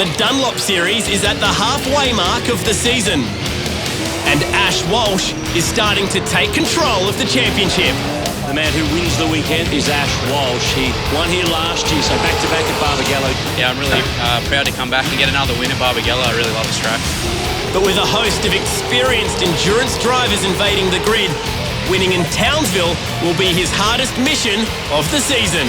The Dunlop Series is at the halfway mark of the season. And Ash Walsh is starting to take control of the championship. The man who wins the weekend is Ash Walsh. He won here last year, so back-to-back at Barbagallo. Yeah, I'm really proud to come back and get another win at Barbagallo. I really love this track. But with a host of experienced endurance drivers invading the grid, winning in Townsville will be his hardest mission of the season.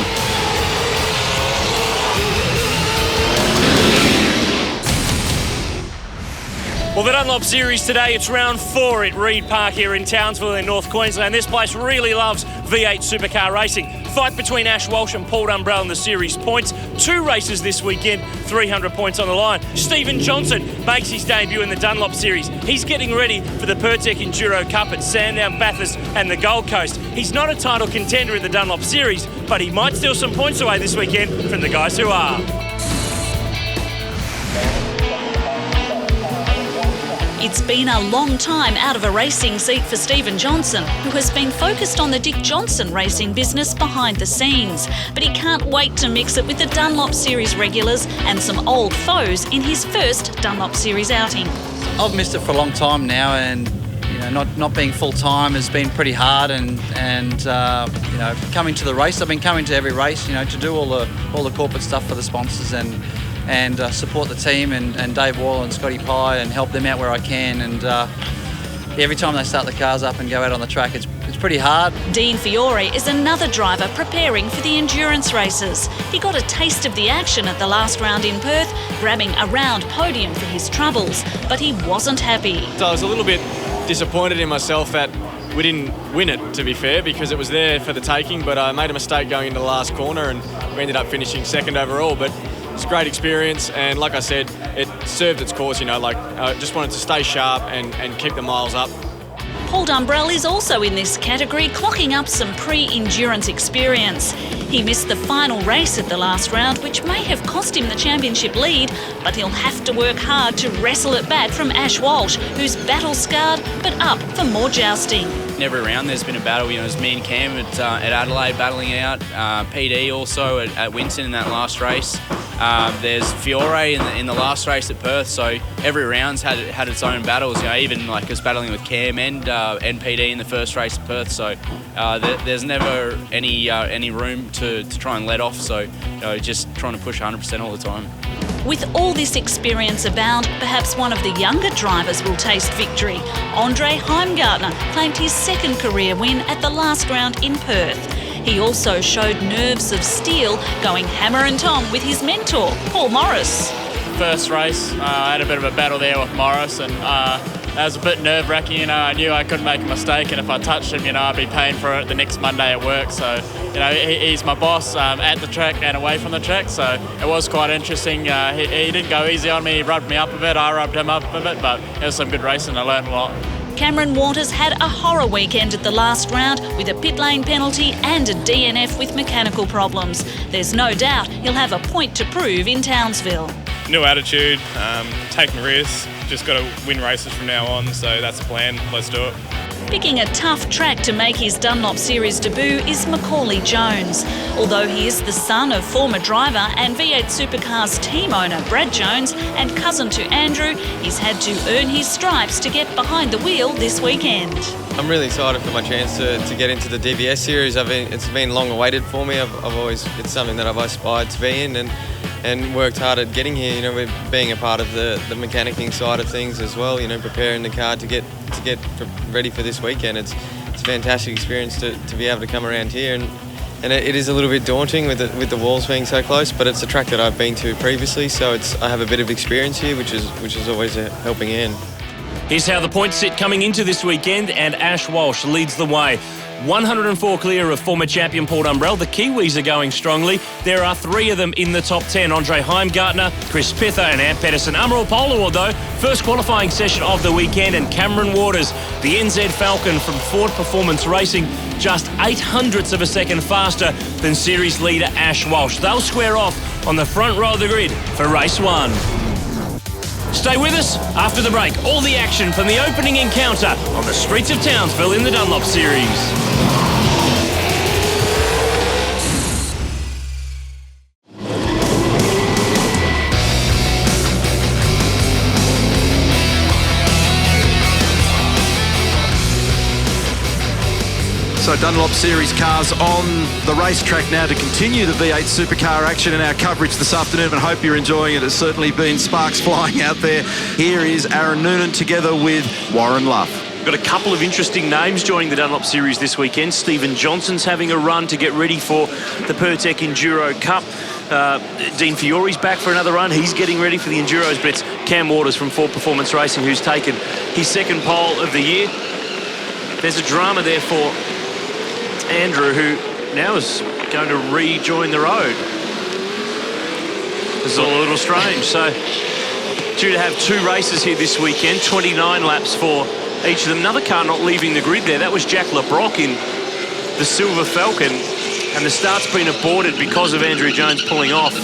Well, the Dunlop Series today, it's round 4 at Reid Park here in Townsville in North Queensland. This place really loves V8 supercar racing. Fight between Ash Walsh and Paul Dumbrell in the series points. 2 races this weekend, 300 points on the line. Stephen Johnson makes his debut in the Dunlop Series. He's getting ready for the Pertec Enduro Cup at Sandown, Bathurst and the Gold Coast. He's not a title contender in the Dunlop Series, but he might steal some points away this weekend from the guys who are. It's been a long time out of a racing seat for Stephen Johnson, who has been focused on the Dick Johnson racing business behind the scenes. But he can't wait to mix it with the Dunlop Series regulars and some old foes in his first Dunlop Series outing. I've missed it for a long time now, and not being full time has been pretty hard. And coming to the race, I've been coming to every race, to do all the corporate stuff for the sponsors and support the team and Dave Wall and Scotty Pye and help them out where I can. And every time they start the cars up and go out on the track, it's pretty hard. Dean Fiore is another driver preparing for the endurance races. He got a taste of the action at the last round in Perth, grabbing a round podium for his troubles, but he wasn't happy. So I was a little bit disappointed in myself that we didn't win it, to be fair, because it was there for the taking, but I made a mistake going into the last corner and we ended up finishing second overall. But it's a great experience, and like I said, it served its course, I just wanted to stay sharp and keep the miles up. Paul Dumbrell is also in this category, clocking up some pre-endurance experience. He missed the final race at the last round, which may have cost him the championship lead, but he'll have to work hard to wrestle it back from Ash Walsh, who's battle-scarred but up for more jousting. Every round there's been a battle. There's me and Cam at Adelaide battling it out. PD also at Winton in that last race. There's Fiore in the last race at Perth. So every round's had its own battles. Even like us battling with Cam and PD in the first race at Perth. So there's never any room to try and let off. So just trying to push 100% all the time. With all this experience abound, perhaps one of the younger drivers will taste victory. Andre Heimgartner claimed his second career win at the last round in Perth. He also showed nerves of steel, going hammer and tong with his mentor, Paul Morris. First race, I had a bit of a battle there with Morris, and that was a bit nerve-wracking. I knew I couldn't make a mistake, and if I touched him, I'd be paying for it the next Monday at work. So, he's my boss at the track and away from the track, so it was quite interesting. He didn't go easy on me. He rubbed me up a bit. I rubbed him up a bit, but it was some good racing. I learned a lot. Cameron Waters had a horror weekend at the last round with a pit lane penalty and a DNF with mechanical problems. There's no doubt he'll have a point to prove in Townsville. New attitude, taking risks, just got to win races from now on, so that's the plan. Let's do it. Picking a tough track to make his Dunlop Series debut is Macaulay Jones. Although he is the son of former driver and V8 Supercars team owner Brad Jones and cousin to Andrew, he's had to earn his stripes to get behind the wheel this weekend. I'm really excited for my chance to get into the DVS Series. It's been long awaited for me. It's something that I've aspired to be in and worked hard at getting here. We're being a part of the mechanicking side of things as well. Preparing the car to get ready for this weekend. It's a fantastic experience to be able to come around here, and it is a little bit daunting with the walls being so close. But it's a track that I've been to previously, so I have a bit of experience here, which is always a helping hand. Here's how the points sit coming into this weekend, and Ash Walsh leads the way. 104 clear of former champion Paul Dumbrell. The Kiwis are going strongly. There are 3 of them in the top 10. Andre Heimgartner, Chris Pither and Ant Pedersen. Amaral Polaroid, though, first qualifying session of the weekend, and Cameron Waters, the NZ Falcon from Ford Performance Racing, just 0.08 of a second faster than series leader Ash Walsh. They'll square off on the front row of the grid for race 1. Stay with us after the break. All the action from the opening encounter on the streets of Townsville in the Dunlop Series. So Dunlop Series cars on the racetrack now to continue the V8 Supercar action in our coverage this afternoon, and hope you're enjoying it. It's certainly been sparks flying out there. Here is Aaron Noonan together with Warren Luff. Got a couple of interesting names joining the Dunlop Series this weekend. Stephen Johnson's having a run to get ready for the Pertec Enduro Cup. Dean Fiore's back for another run. He's getting ready for the Enduros, but it's Cam Waters from Ford Performance Racing who's taken his second pole of the year. There's a drama there for Andrew, who now is going to rejoin the road. This is all a little strange. So due to have 2 races here this weekend, 29 laps for each of them. Another car not leaving the grid there. That was Jack LeBrock in the Silver Falcon. And the start's been aborted because of Andrew Jones pulling off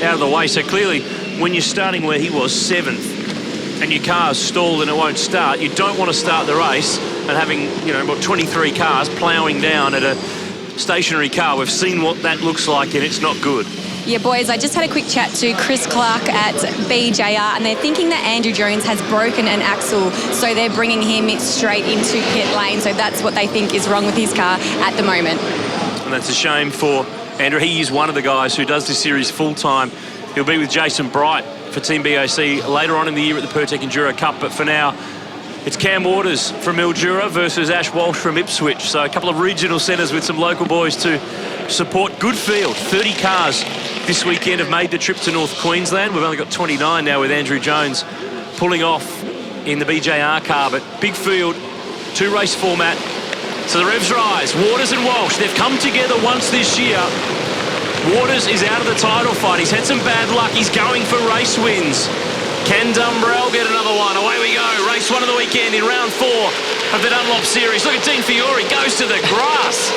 out of the way. So clearly, when you're starting where he was, 7th, and your car's stalled and it won't start, you don't want to start the race and having, about 23 cars ploughing down at a stationary car. We've seen what that looks like, and it's not good. Yeah, boys, I just had a quick chat to Chris Clark at BJR, and they're thinking that Andrew Jones has broken an axle, so they're bringing him straight into pit lane. So that's what they think is wrong with his car at the moment. And that's a shame for Andrew. He is one of the guys who does this series full-time. He'll be with Jason Bright for Team BOC later on in the year at the Pertec Enduro Cup, but for now, it's Cam Waters from Mildura versus Ash Walsh from Ipswich. So a couple of regional centres with some local boys to support. Good field. 30 cars this weekend have made the trip to North Queensland. We've only got 29 now with Andrew Jones pulling off in the BJR car, but big field, 2-race format. So the revs rise. Waters and Walsh, they've come together once this year. Waters is out of the title fight. He's had some bad luck. He's going for race wins. Can Dumbrell get another one? Away we go. Race 1 of the weekend in round 4 of the Dunlop Series. Look at Dean Fiore, goes to the grass.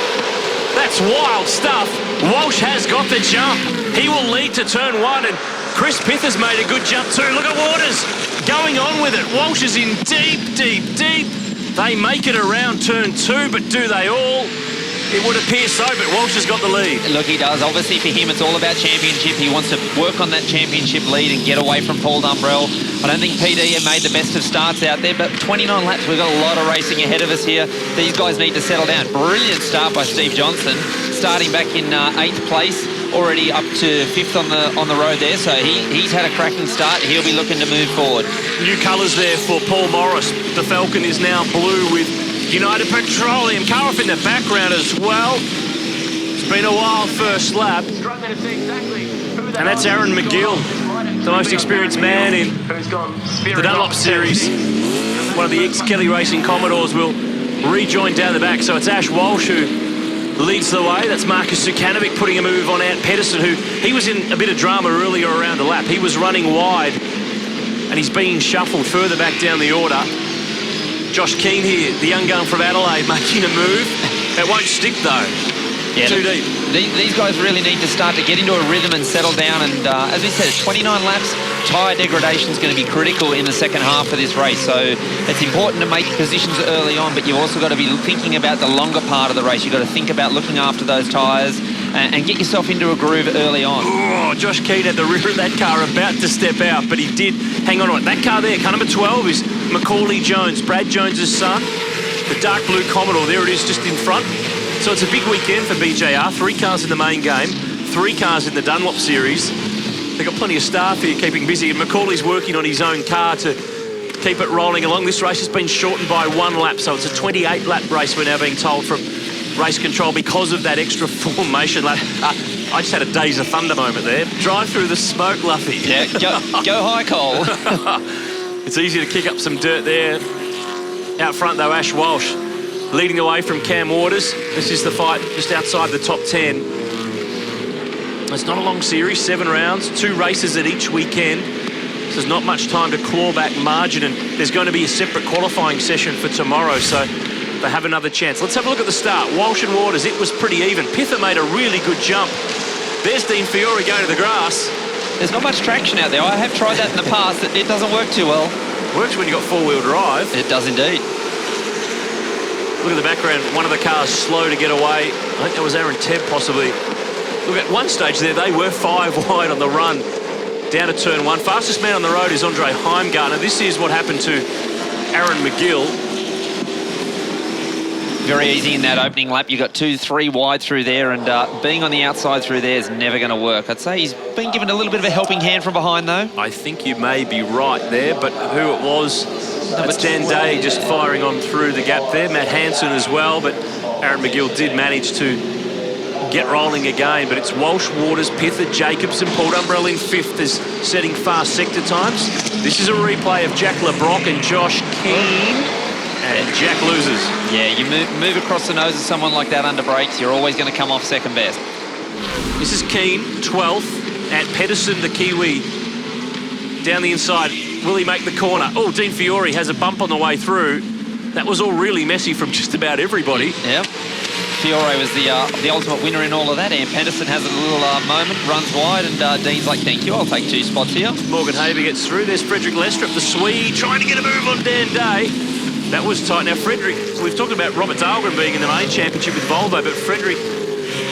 That's wild stuff. Walsh has got the jump. He will lead to turn 1, and Chris Pith has made a good jump too. Look at Waters going on with it. Walsh is in deep, deep, deep. They make it around turn 2, but do they all? It would appear so, but Walsh has got the lead. Look, he does. Obviously, for him, it's all about championship. He wants to work on that championship lead and get away from Paul Dumbrell. I don't think PD have made the best of starts out there, but 29 laps, we've got a lot of racing ahead of us here. These guys need to settle down. Brilliant start by Steve Johnson, starting back in 8th place, already up to 5th on the road there. So he's had a cracking start. He'll be looking to move forward. New colours there for Paul Morris. The Falcon is now blue with United Petroleum. Car off in the background as well. It's been a wild first lap. And that's Aaron McGill, the most experienced man in the Dunlop Series. One of the ex-Kelly Racing Commodores will rejoin down the back. So it's Ash Walsh who leads the way. That's Marcus Sukanovic putting a move on Ant Pedersen, who he was in a bit of drama earlier around the lap. He was running wide, and he's being shuffled further back down the order. Josh Keane here, the young gun from Adelaide, making a move. It won't stick though. Yeah, too deep. These guys really need to start to get into a rhythm and settle down. And as we said, 29 laps, tyre degradation is going to be critical in the second half of this race. So it's important to make positions early on, but you've also got to be thinking about the longer part of the race. You've got to think about looking after those tyres and get yourself into a groove early on. Oh, Josh Keane at the rear of that car, about to step out, but he did hang on to it. That car there, car number 12, is Macaulay Jones, Brad Jones's son. The dark blue Commodore, there it is just in front. So it's a big weekend for BJR. 3 cars in the main game, 3 cars in the Dunlop Series. They've got plenty of staff here keeping busy, and Macaulay's working on his own car to keep it rolling along. This race has been shortened by 1 lap, so it's a 28-lap race, we're now being told from race control, because of that extra formation lap. I just had a Days of Thunder moment there. Drive through the smoke, Luffy. Yeah, go high, Cole. It's easy to kick up some dirt there. Out front, though, Ash Walsh leading away from Cam Waters. This is the fight just outside the top 10. It's not a long series, 7 rounds, 2 races at each weekend. So there's not much time to claw back margin, and there's going to be a separate qualifying session for tomorrow, so they have another chance. Let's have a look at the start. Walsh and Waters, it was pretty even. Pither made a really good jump. There's Dean Fiore going to the grass. There's not much traction out there. I have tried that in the past. It doesn't work too well. Works when you've got 4-wheel drive. It does indeed. Look at the background. One of the cars slow to get away. I think that was Aaron Tebb possibly. Look, at one stage there, they were 5 wide on the run down to turn 1. Fastest man on the road is Andre Heimgartner. This is what happened to Aaron McGill. very easy in that opening lap. You got 2-3 wide through there, and being on the outside through there is never going to work. I'd say he's been given a little bit of a helping hand from behind, though. I think you may be right there, but who it was, that's Dan Day just firing on through the gap there. Matt Hansen as well, but Aaron McGill did manage to get rolling again. But it's Walsh, Waters, Pither, Jacobson, Paul Dumbrell in fifth is setting fast sector times. This is a replay of Jack LeBrock and Josh Keane, and Jack loses. Yeah, you move across the nose of someone like that under brakes, you're always going to come off second best. This is Keane, 12th, at Pedersen, the Kiwi, down the inside. Will he make the corner? Oh, Dean Fiore has a bump on the way through. That was all really messy from just about everybody. Yep. Fiore was the ultimate winner in all of that. And Pedersen has a little moment, runs wide, and Dean's like, thank you, I'll take 2 spots here. Morgan Haber gets through. There's Frederick Lestrop, the Swede, trying to get a move on Dan Day. That was tight. Now, Frederick, we've talked about Robert Dahlgren being in the main championship with Volvo, but Frederick,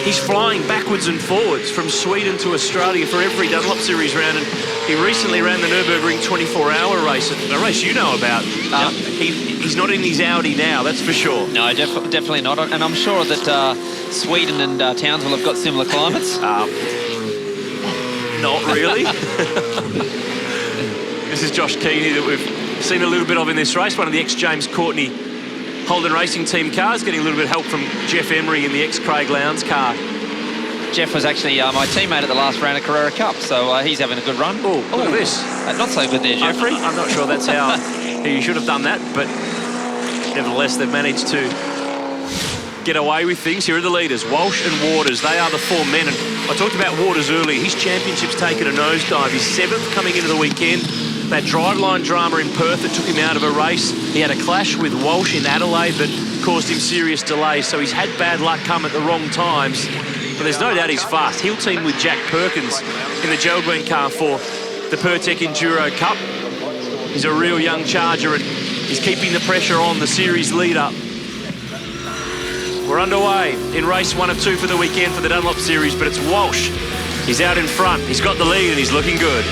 he's flying backwards and forwards from Sweden to Australia for every Dunlop Series round, and he recently ran the Nürburgring 24-hour race, a race you know about. He's not in his Audi now, that's for sure. No, definitely not. And I'm sure that Sweden and Townsville have got similar climates. Not really. This is Josh Keeney that we've seen a little bit of in this race, one of the ex-James Courtney Holden Racing Team cars, getting a little bit of help from Jeff Emery in the ex-Craig Lowndes car. Jeff was actually my teammate at the last round of Carrera Cup, so he's having a good run. Oh, look at this. Not so good there, Jeffrey. I'm not sure that's how he should have done that, but nevertheless, they've managed to get away with things. Here are the leaders, Walsh and Waters. They are the 4 men, and I talked about Waters earlier. His championship's taken a nosedive. He's 7th coming into the weekend. That driveline drama in Perth that took him out of a race. He had a clash with Walsh in Adelaide that caused him serious delays, so he's had bad luck come at the wrong times. But there's no doubt he's fast. He'll team with Jack Perkins in the Geraldine car for the Pertec Enduro Cup. He's a real young charger, and he's keeping the pressure on the series leader. We're underway in race 1 of 2 for the weekend for the Dunlop Series, but it's Walsh. He's out in front. He's got the lead, and he's looking good.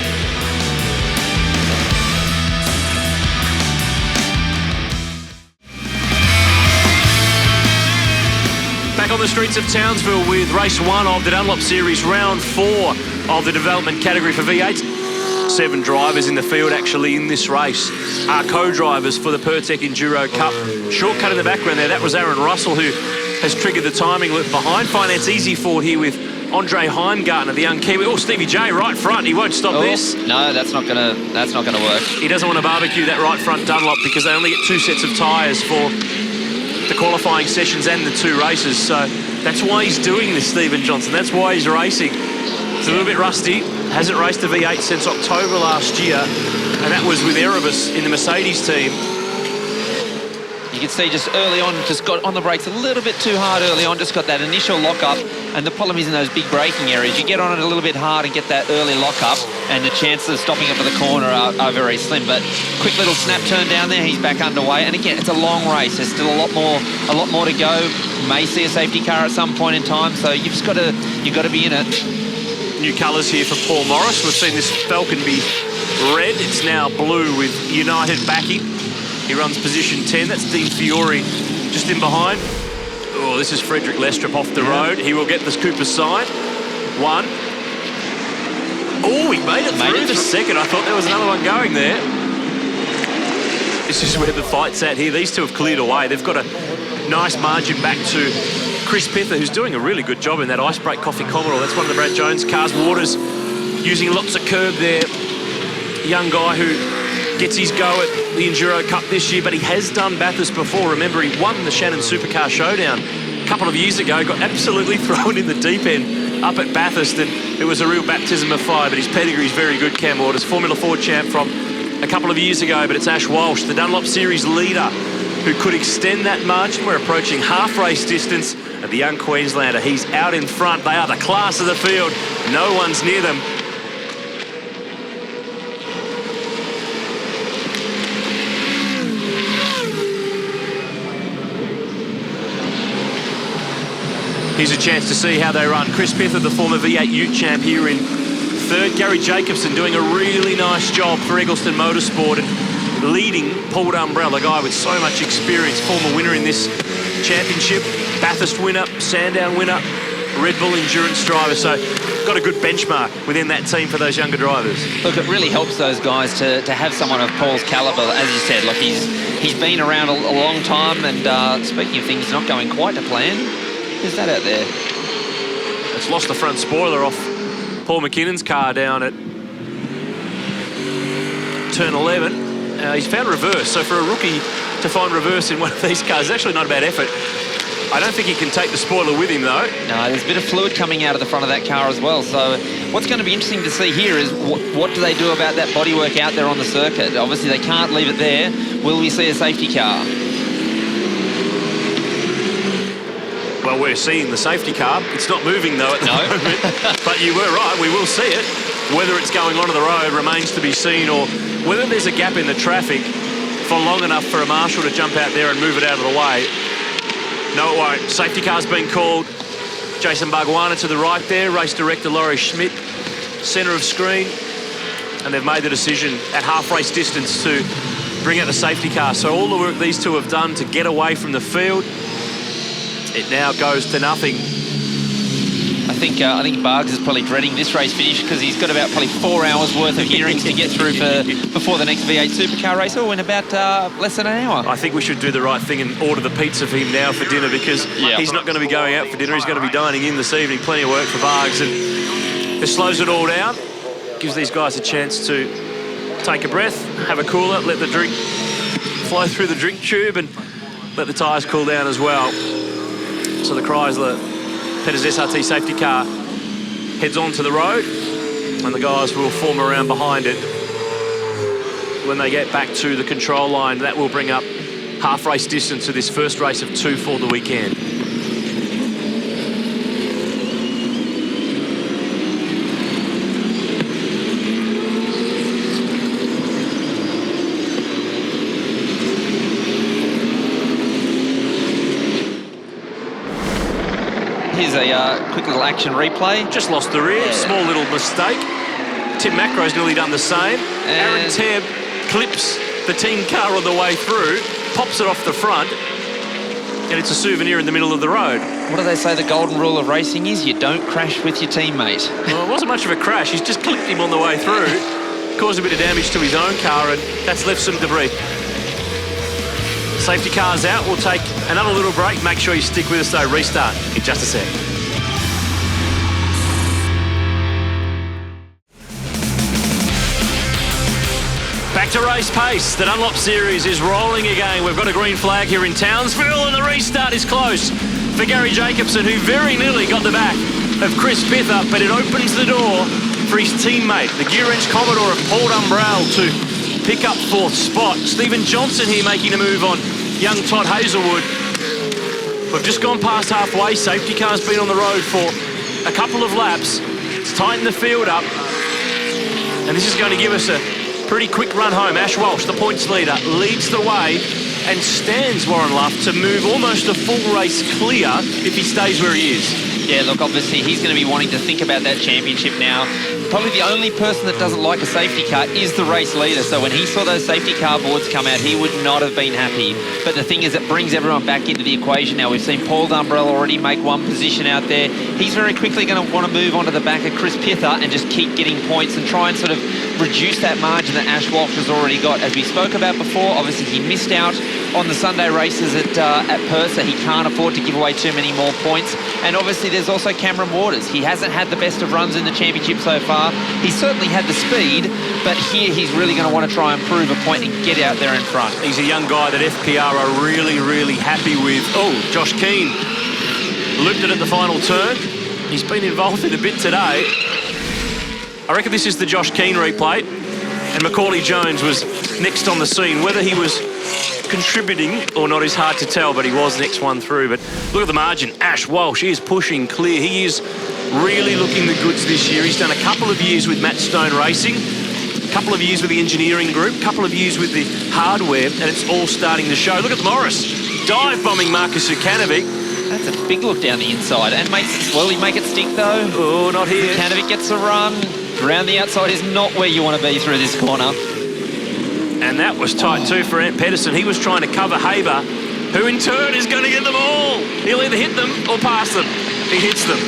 Back on the streets of Townsville with race 1 of the Dunlop Series, round 4 of the development category for V8. 7 drivers in the field actually in this race are co-drivers for the Pertec Enduro Cup. Shortcut in the background there, that was Aaron Russell, who has triggered the timing loop behind. Finance Easy Ford here with Andre Heimgartner, the young Kiwi. Oh, Stevie J right front. He won't stop this. No, that's not gonna work. He doesn't want to barbecue that right front Dunlop because they only get 2 sets of tyres for the qualifying sessions and the 2 races, so that's why he's doing this, Stephen Johnson. That's why he's racing. It's a little bit rusty. Hasn't raced a V8 since October last year, and that was with Erebus in the Mercedes team. You can see just early on, just got on the brakes a little bit too hard early on, just got that initial lock-up, and the problem is in those big braking areas, you get on it a little bit hard and get that early lock-up, and the chances of stopping it for the corner are very slim. But quick little snap turn down there, he's back underway, and again, it's a long race. There's still a lot more to go. May see a safety car at some point in time, so you've got to be in it. New colours here for Paul Morris. We've seen this Falcon be red. It's now blue with United backing. He runs position 10. That's Dean Fiore just in behind. Oh, this is Frederick Lestrop off the road. He will get this Cooper sign. 1. Oh, he made it through the second. I thought there was another one going there. This is where the fight's at here. These 2 have cleared away. They've got a nice margin back to Chris Pither, who's doing a really good job in that Ice Break Coffee Commodore. That's one of the Brad Jones cars. Waters using lots of curb there. Young guy who gets his go at the Enduro Cup this year, but he has done Bathurst before. Remember, he won the Shannon Supercar Showdown a couple of years ago, got absolutely thrown in the deep end up at Bathurst, and it was a real baptism of fire, but his pedigree is very good, Cam Waters. Formula 4 champ from a couple of years ago, but it's Ash Walsh, the Dunlop Series leader, who could extend that margin. We're approaching half race distance, and the young Queenslander, he's out in front. They are the class of the field. No one's near them. Here's a chance to see how they run. Chris Pither, the former V8 Ute champ, here in 3rd. Gary Jacobson doing a really nice job for Eggleston Motorsport and leading Paul Dumbrell, a guy with so much experience, former winner in this Championship, Bathurst winner, Sandown winner, Red Bull endurance driver. So got a good benchmark within that team for those younger drivers. Look, it really helps those guys to have someone of Paul's calibre. As you said, look, he's been around a long time, and speaking of things not going quite to plan, who's that out there? It's lost the front spoiler off Paul McKinnon's car down at turn 11. He's found reverse, so for a rookie to find reverse in one of these cars is actually not a bad effort. I don't think he can take the spoiler with him, though. No, there's a bit of fluid coming out of the front of that car as well. So what's going to be interesting to see here is what do they do about that bodywork out there on the circuit? Obviously, they can't leave it there. Will we see a safety car? Well, we're seeing the safety car. It's not moving, though, at the moment. But you were right, we will see it. Whether it's going onto the road remains to be seen, or whether there's a gap in the traffic for long enough for a marshal to jump out there and move it out of the way. No, it won't. Safety car's been called. Jason Barguana to the right there. Race director Laurie Schmidt, centre of screen. And they've made the decision at half race distance to bring out the safety car. So all the work these two have done to get away from the field, it now goes to nothing. I think Bargs is probably dreading this race finish because he's got about probably 4 hours worth of hearings to get through before the next V8 Supercar race, or in about less than an hour. I think we should do the right thing and order the pizza for him now for dinner, because he's not going to be going out for dinner. He's going to be dining in this evening. Plenty of work for Bargs, and it slows it all down. Gives these guys a chance to take a breath, have a cooler, let the drink flow through the drink tube, and let the tyres cool down as well. So the Chrysler Petters SRT safety car heads onto the road, and the guys will form around behind it. When they get back to the control line, that will bring up half race distance to this first race of 2 for the weekend. Here's a quick little action replay. Just lost the rear, small little mistake. Tim Macro's nearly done the same. Aaron Tebb clips the team car on the way through, pops it off the front, and it's a souvenir in the middle of the road. What do they say the golden rule of racing is? You don't crash with your teammate. Well, it wasn't much of a crash. He's just clipped him on the way through, caused a bit of damage to his own car, and that's left some debris. Safety car's out. We'll take another little break. Make sure you stick with us, though. Restart in just a sec. Back to race pace. The Dunlop Series is rolling again. We've got a green flag here in Townsville, and the restart is close for Gary Jacobson, who very nearly got the back of Chris Pither, but it opens the door for his teammate, the Gear-Wrench Commodore of Paul Dumbrell, to pick up 4th spot. Stephen Johnson here making a move on young Todd Hazelwood. We've just gone past halfway. Safety car's been on the road for a couple of laps. It's tightened the field up, and this is going to give us a pretty quick run home. Ash Walsh, the points leader, leads the way and stands Warren Luff to move almost a full race clear if he stays where he is. Yeah, look, obviously he's going to be wanting to think about that championship now. Probably the only person that doesn't like a safety car is the race leader. So when he saw those safety car boards come out, he would not have been happy. But the thing is, it brings everyone back into the equation now. We've seen Paul Dumbrell already make one position out there. He's very quickly going to want to move onto the back of Chris Pither and just keep getting points and try and sort of reduce that margin that Ash Walsh has already got. As we spoke about before, obviously he missed out on the Sunday races at Perth, so he can't afford to give away too many more points. And obviously there's also Cameron Waters. He hasn't had the best of runs in the championship so far. He's certainly had the speed, but here he's really going to want to try and prove a point and get out there in front. He's a young guy that FPR are really, really happy with. Oh, Josh Keane looped it at the final turn. He's been involved in a bit today. I reckon this is the Josh Keane replay, and Macaulay Jones was next on the scene. Whether he was contributing or not is hard to tell, but he was next one through. But look at the margin. Ash Walsh is pushing clear. He is really looking the goods this year. He's done a couple of years with Matt Stone Racing, a couple of years with the engineering group, a couple of years with the hardware, and it's all starting to show. Look at Morris dive bombing Marcus Sukanovic. That's a big look down the inside. And will he make it stick though? Oh, not here. Sukanovic gets a run. Around the outside is not where you want to be through this corner. And that was tight too for Ant Pedersen. He was trying to cover Haber who in turn is going to get them all. He'll either hit them or pass them. He hits them.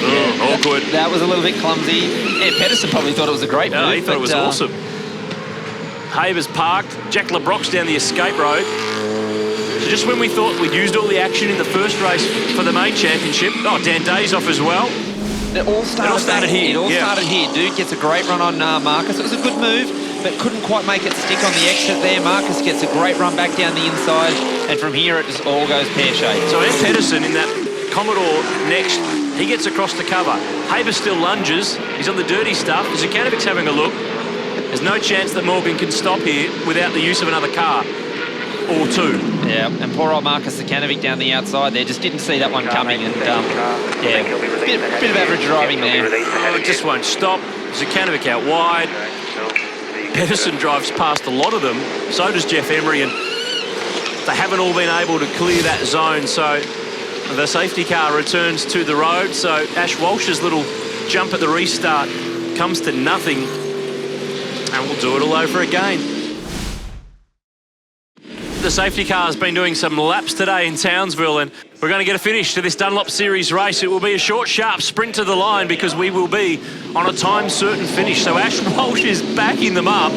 Oh, awkward. That was a little bit clumsy. Yeah, Pedersen probably thought it was a great move. He thought it was awesome. Haber's parked. Jack LeBrock's down the escape road. So just when we thought we'd used all the action in the first race for the main championship, Dan Day's off as well. It all started here. It all started here. Dude gets a great run on Marcus. It was a good move, but couldn't quite make it stick on the exit there. Marcus gets a great run back down the inside, and from here it just all goes pear-shaped. So Ed Pedersen in that Commodore next, he gets across the cover. Haber still lunges. He's on the dirty stuff. Zukanovic's having a look. There's no chance that Morgan can stop here without the use of another car. Or two. Yeah, and poor old Marcus Zukanovich down the outside there just didn't see that one coming, and bit of average driving there. It just won't stop. Zukanovich out wide. Pedersen drives past a lot of them. So does Jeff Emery, and they haven't all been able to clear that zone. So the safety car returns to the road. So Ash Walsh's little jump at the restart comes to nothing, and we'll do it all over again. The safety car has been doing some laps today in Townsville, and we're going to get a finish to this Dunlop Series race. It will be a short, sharp sprint to the line because we will be on a time-certain finish. So Ash Walsh is backing them up.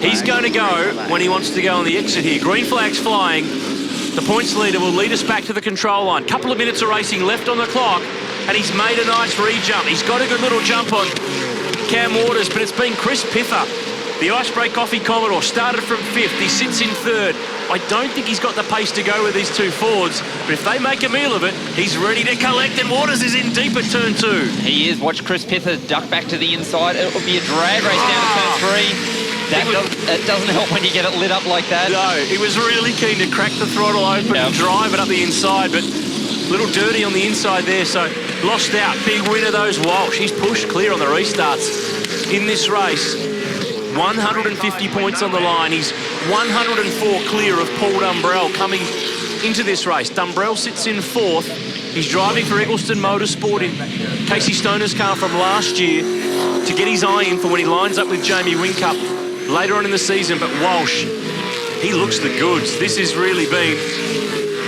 He's going to go when he wants to go on the exit here. Green flag's flying. The points leader will lead us back to the control line. Couple of minutes of racing left on the clock, and he's made a nice re-jump. He's got a good little jump on Cam Waters, but it's been Chris Pither. The Ice Break Coffee Commodore started from 5th. He sits in 3rd. I don't think he's got the pace to go with these two Fords, but if they make a meal of it, he's ready to collect, and Waters is in deep at turn 2. He is. Watch Chris Pither duck back to the inside. It will be a drag race down to turn 3. That doesn't help when you get it lit up like that. No, he was really keen to crack the throttle open and drive it up the inside, but a little dirty on the inside there, so lost out. Big winner, those Walsh. He's pushed clear on the restarts in this race. 150 points on the line. He's 104 clear of Paul Dumbrell coming into this race. Dumbrell sits in 4th. He's driving for Eggleston Motorsport in Casey Stoner's car from last year to get his eye in for when he lines up with Jamie Whincup later on in the season. But Walsh, he looks the goods. This has really been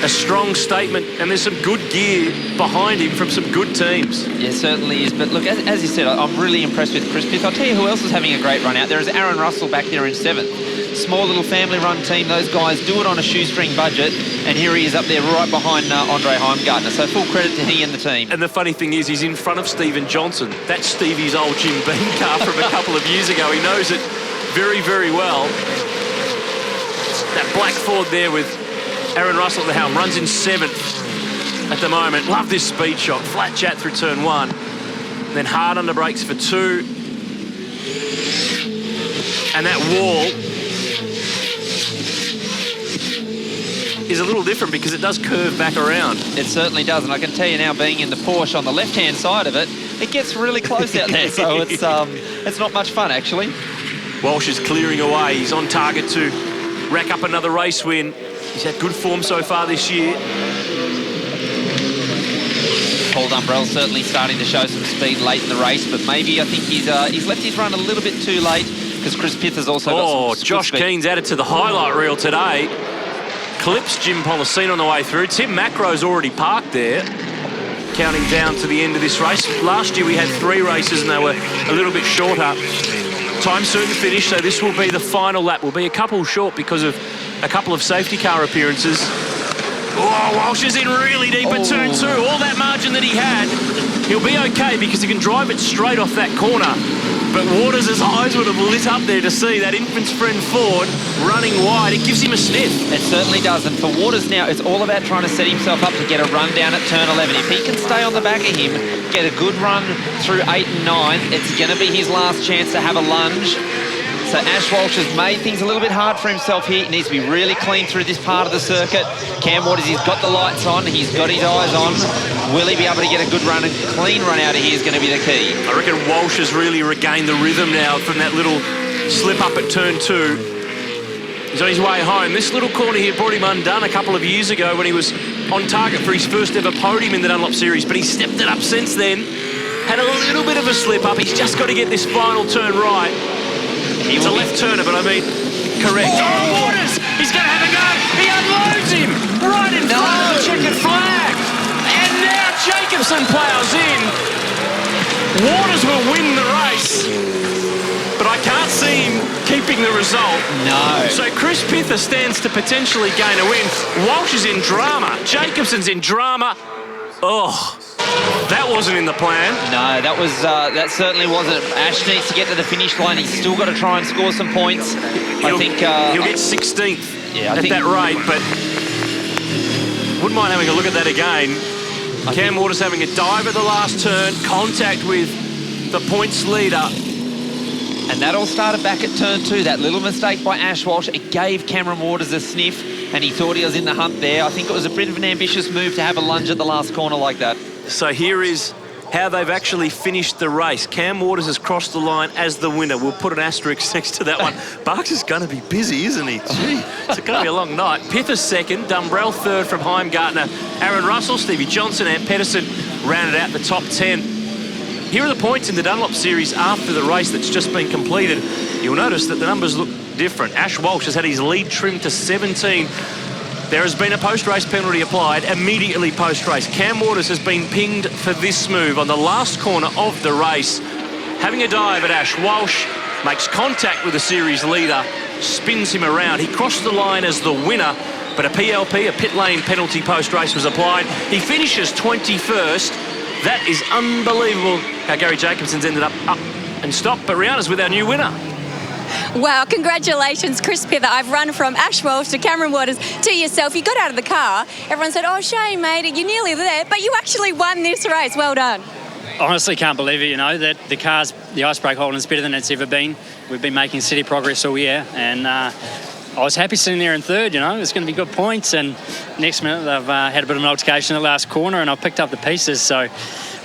a strong statement, and there's some good gear behind him from some good teams. Yeah, certainly is. But look, as you said, I'm really impressed with Chris Pith. I'll tell you who else is having a great run out there is Aaron Russell back there in 7th. Small little family-run team. Those guys do it on a shoestring budget, and here he is up there right behind Andre Heimgartner. So full credit to he and the team. And the funny thing is, he's in front of Stephen Johnson. That's Stevie's old Jim Beam car from a couple of years ago. He knows it very, very well. That black Ford there with Aaron Russell at the helm, runs in 7th at the moment. Love this speed shot. Flat chat through turn 1. Then hard under brakes for 2. And that wall is a little different because it does curve back around. It certainly does, and I can tell you now, being in the Porsche on the left-hand side of it, it gets really close out there, so it's not much fun, actually. Walsh is clearing away. He's on target to rack up another race win. He's had good form so far this year. Paul Dumbrell's certainly starting to show some speed late in the race, but maybe I think he's left his run a little bit too late because Chris Pith has also got some Josh speed. Keen's added to the highlight reel today. Clips Jim Policine on the way through. Tim Macro's already parked there, counting down to the end of this race. Last year we had 3 races and they were a little bit shorter. Time certain finish, so this will be the final lap. We'll be a couple short because of a couple of safety car appearances. Oh, Walsh is in really deep at turn 2. All that margin that he had, he'll be okay because he can drive it straight off that corner. But Waters' eyes would have lit up there to see that infant's friend Ford running wide. It gives him a sniff. It certainly does. And for Waters now, it's all about trying to set himself up to get a run down at turn 11. If he can stay on the back of him, get a good run through 8 and 9, it's going to be his last chance to have a lunge. So Ash Walsh has made things a little bit hard for himself here. He needs to be really clean through this part of the circuit. Cam Waters, he's got the lights on. He's got his eyes on. Will he be able to get a good run and clean run out of here is going to be the key. I reckon Walsh has really regained the rhythm now from that little slip up at turn 2. He's on his way home. This little corner here brought him undone a couple of years ago when he was on target for his first ever podium in the Dunlop Series, but he's stepped it up since then. Had a little bit of a slip up. He's just got to get this final turn right. It's a left turner, but I mean, correct. Oh, Waters! He's going to have a go! He unloads him right in front of the checkered flag. And now Jacobson ploughs in. Waters will win the race, but I can't see him keeping the result. No. So Chris Pither stands to potentially gain a win. Walsh is in drama. Jacobson's in drama. Oh, that wasn't in the plan. No, that certainly wasn't. Ash needs to get to the finish line. He's still got to try and score some points. I think he'll get 16th at that rate, but wouldn't mind having a look at that again. Cam Waters having a dive at the last turn, contact with the points leader. And that all started back at turn 2. That little mistake by Ash Walsh, it gave Cameron Waters a sniff, and he thought he was in the hunt there. I think it was a bit of an ambitious move to have a lunge at the last corner like that. So here is how they've actually finished the race. Cam Waters has crossed the line as the winner. We'll put an asterisk next to that one. Barks is going to be busy, isn't he? Gee, it's going to be a long night. Pither's second, Dumbrell third from Heimgartner. Aaron Russell, Stevie Johnson and Pedersen rounded out the top 10. Here are the points in the Dunlop series after the race that's just been completed. You'll notice that the numbers look different. Ash Walsh has had his lead trimmed to 17. There has been a post-race penalty applied immediately post-race. Cam Waters has been pinged for this move on the last corner of the race. Having a dive at Ash Walsh, makes contact with the series leader, spins him around. He crossed the line as the winner, but a PLP, a pit lane penalty post-race was applied. He finishes 21st. That is unbelievable how Gary Jacobson's ended up and stopped. But Rihanna's with our new winner. Wow, congratulations, Chris Pither. I've run from Ash Walsh to Cameron Waters to yourself. You got out of the car. Everyone said, oh, Shane, mate, you're nearly there. But you actually won this race. Well done. Honestly, can't believe it, you know, that the icebreak holding is better than it's ever been. We've been making steady progress all year. And I was happy sitting there in third, you know. It's going to be good points. And next minute, they've had a bit of an altercation at the last corner, and I've picked up the pieces. So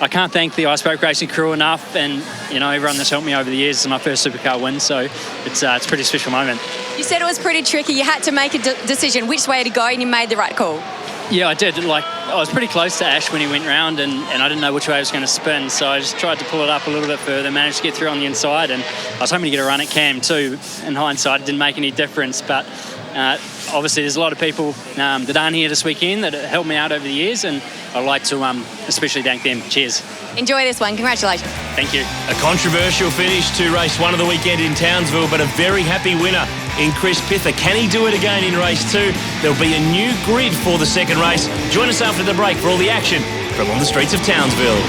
I can't thank the icebreak racing crew enough, and you know, everyone that's helped me over the years. It's my first Supercar win, so it's a pretty special moment. You said it was pretty tricky. You had to make a decision which way to go, and you made the right call. Yeah, I did. Like, I was pretty close to Ash when he went round, and I didn't know which way I was going to spin, so I just tried to pull it up a little bit further, managed to get through on the inside, and I was hoping to get a run at Cam too. In hindsight, it didn't make any difference, but obviously there's a lot of people that aren't here this weekend that have helped me out over the years, and I'd like to especially thank them. Cheers. Enjoy this one. Congratulations. Thank you. A controversial finish to race 1 of the weekend in Townsville, but a very happy winner in Chris Pither. Can he do it again in race 2? There'll be a new grid for the second race. Join us after the break for all the action from on the streets of Townsville.